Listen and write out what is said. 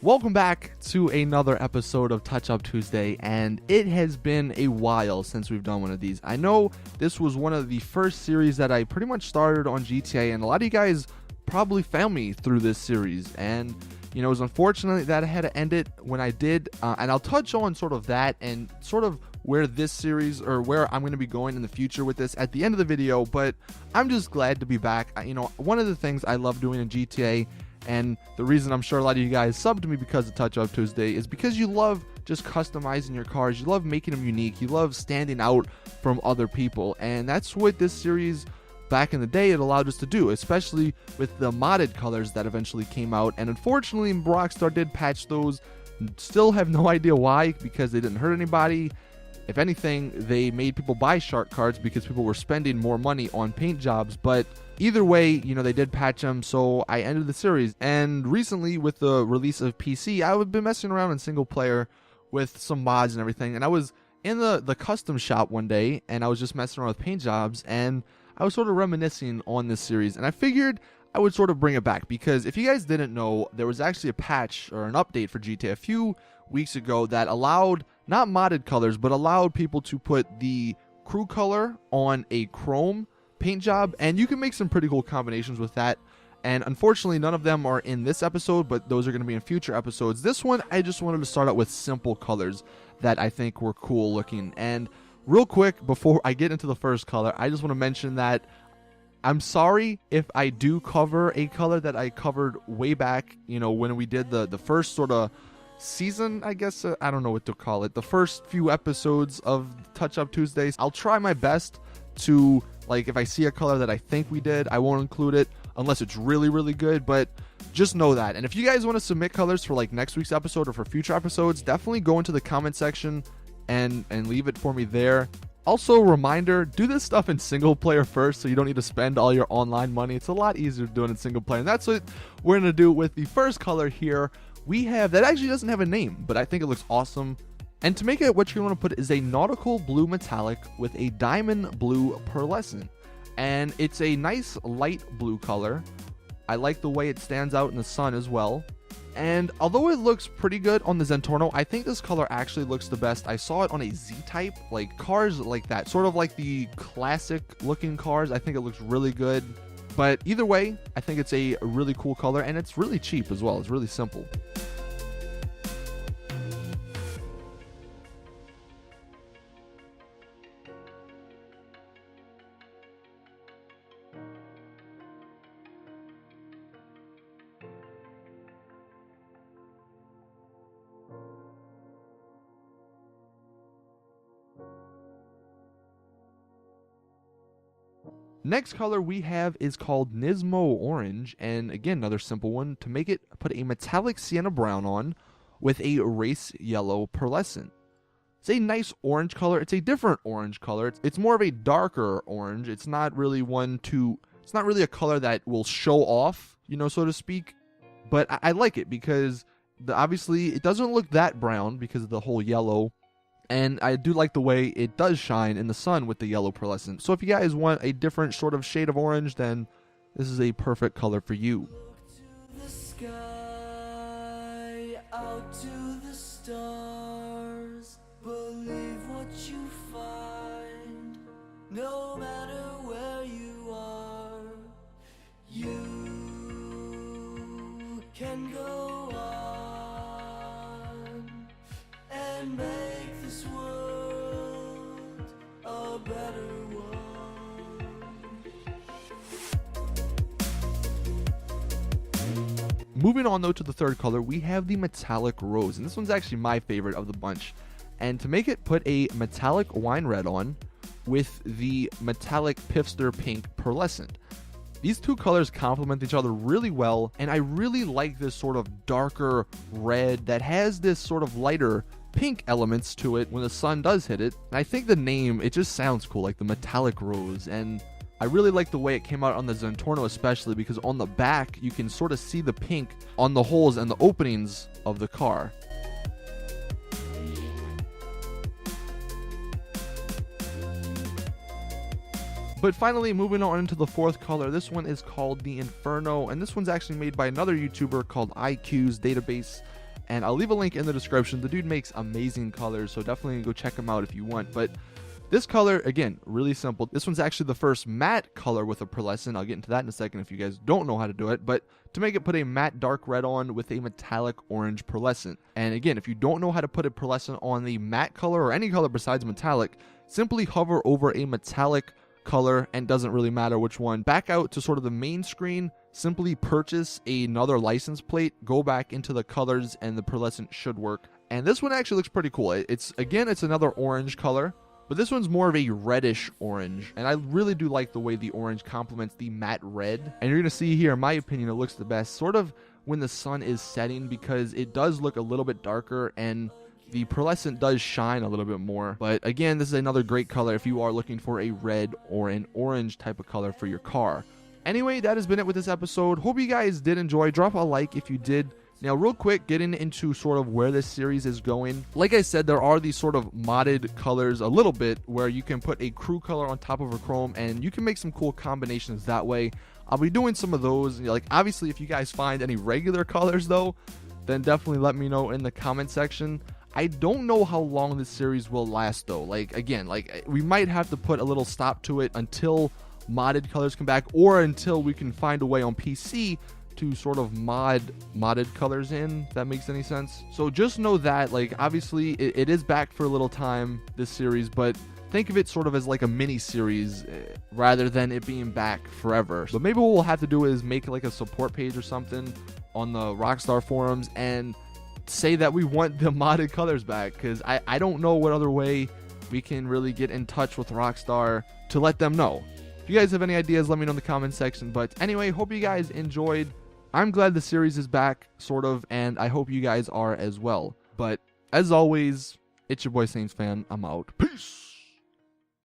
Welcome back to another episode of Touch Up Tuesday, and it has been a while since we've done one of these. I know this was one of the first series that I pretty much started on GTA, and a lot of you guys probably found me through this series, and it was unfortunate that I had to end it when I did, and I'll touch on sort of that and sort of where this series or where I'm going to be going in the future with this at the end of the video. But I'm just glad to be back. One of the things I love doing in GTA, and the reason I'm sure a lot of you guys subbed to me because of Touch Up Tuesday, is because you love just customizing your cars. You love making them unique. You love standing out from other people. And that's what this series back in the day it allowed us to do, especially with the modded colors that eventually came out. And unfortunately, Rockstar did patch those. Still have no idea why, because they didn't hurt anybody. If anything, they made people buy shark cards because people were spending more money on paint jobs. But either way, they did patch them, so I ended the series. And recently, with the release of PC, I've been messing around in single player with some mods and everything. And I was in the custom shop one day, and I was just messing around with paint jobs, and I was sort of reminiscing on this series. And I figured I would sort of bring it back, because if you guys didn't know, there was actually a patch or an update for GTA a few weeks ago that allowed, not modded colors, but allowed people to put the crew color on a chrome paint job, and you can make some pretty cool combinations with that. And unfortunately, none of them are in this episode, but those are going to be in future episodes. This one, I just wanted to start out with simple colors that I think were cool looking. And real quick, before I get into the first color, I just want to mention that I'm sorry if I do cover a color that I covered way back, when we did the first sort of season, I guess. I don't know what to call it. The first few episodes of Touch Up Tuesdays. I'll try my best to, if I see a color that I think we did, I won't include it unless it's really, really good. But just know that. And if you guys want to submit colors for next week's episode or for future episodes, definitely go into the comment section and leave it for me there. Also, reminder, do this stuff in single player first, so you don't need to spend all your online money. It's a lot easier doing it in single player, and that's what we're going to do with the first color here. We have, that actually doesn't have a name, but I think it looks awesome. And to make it, what you're going to put is a nautical blue metallic with a diamond blue pearlescent. And it's a nice light blue color. I like the way it stands out in the sun as well. And although it looks pretty good on the Zentorno, I think this color actually looks the best. I saw it on a Z-Type, cars like that, sort of like the classic looking cars. I think it looks really good. But either way, I think it's a really cool color, and it's really cheap as well. It's really simple. Next color we have is called Nismo Orange, and again, another simple one. To make it, put a metallic sienna brown on with a race yellow pearlescent. It's a nice orange color. It's a different orange color. It's more of a darker orange. It's not really it's not really a color that will show off, so to speak. But I like it because obviously it doesn't look that brown because of the whole yellow. And I do like the way it does shine in the sun with the yellow pearlescent. So if you guys want a different sort of shade of orange, then this is a perfect color for you. Look to the sky, out to the stars. Believe what you find, no matter where you are. You can go on and make this world a better one. Moving on though to the third color, we have the metallic rose, and this one's actually my favorite of the bunch. And to make it, put a metallic wine red on with the metallic Pfister pink pearlescent. These two colors complement each other really well, and I really like this sort of darker red that has this sort of lighter pink elements to it when the sun does hit it. And I think the name, it just sounds cool, like the metallic rose. And I really like the way it came out on the Zentorno, especially because on the back you can sort of see the pink on the holes and the openings of the car. But finally, moving on into the fourth color, this one is called the Inferno, and this one's actually made by another YouTuber called IQ's Database. and I'll leave a link in the description. The dude makes amazing colors, so definitely go check him out if you want. But this color, again, really simple. This one's actually the first matte color with a pearlescent. I'll get into that in a second if you guys don't know how to do it. But to make it, put a matte dark red on with a metallic orange pearlescent. And again, if you don't know how to put a pearlescent on the matte color or any color besides metallic, simply hover over a metallic color, and doesn't really matter which one. Back out to sort of the main screen, simply purchase another license plate, go back into the colors, and the pearlescent should work. And this one actually looks pretty cool. It's another orange color, but this one's more of a reddish orange, and I really do like the way the orange complements the matte red. And you're gonna see here, in my opinion, it looks the best sort of when the sun is setting, because it does look a little bit darker and the pearlescent does shine a little bit more. But again, this is another great color if you are looking for a red or an orange type of color for your car. Anyway, that has been it with this episode. Hope you guys did enjoy. Drop a like if you did. Now, real quick, getting into sort of where this series is going. Like I said, there are these sort of modded colors a little bit where you can put a crew color on top of a chrome and you can make some cool combinations that way. I'll be doing some of those. Like, obviously, if you guys find any regular colors, though, then definitely let me know in the comment section. I don't know how long this series will last, though. Like, again, like, we might have to put a little stop to it until modded colors come back, or until we can find a way on PC to sort of modded colors in, if that makes any sense. So just know that, like, obviously it is back for a little time, this series, but think of it sort of as like a mini series rather than it being back forever. So maybe what we'll have to do is make like a support page or something on the Rockstar forums and say that we want the modded colors back, because I don't know what other way we can really get in touch with Rockstar to let them know. If you guys have any ideas, let me know in the comment section. But anyway, hope you guys enjoyed. I'm glad the series is back, sort of, and I hope you guys are as well. But as always, it's your boy Saintsfan. I'm out. Peace!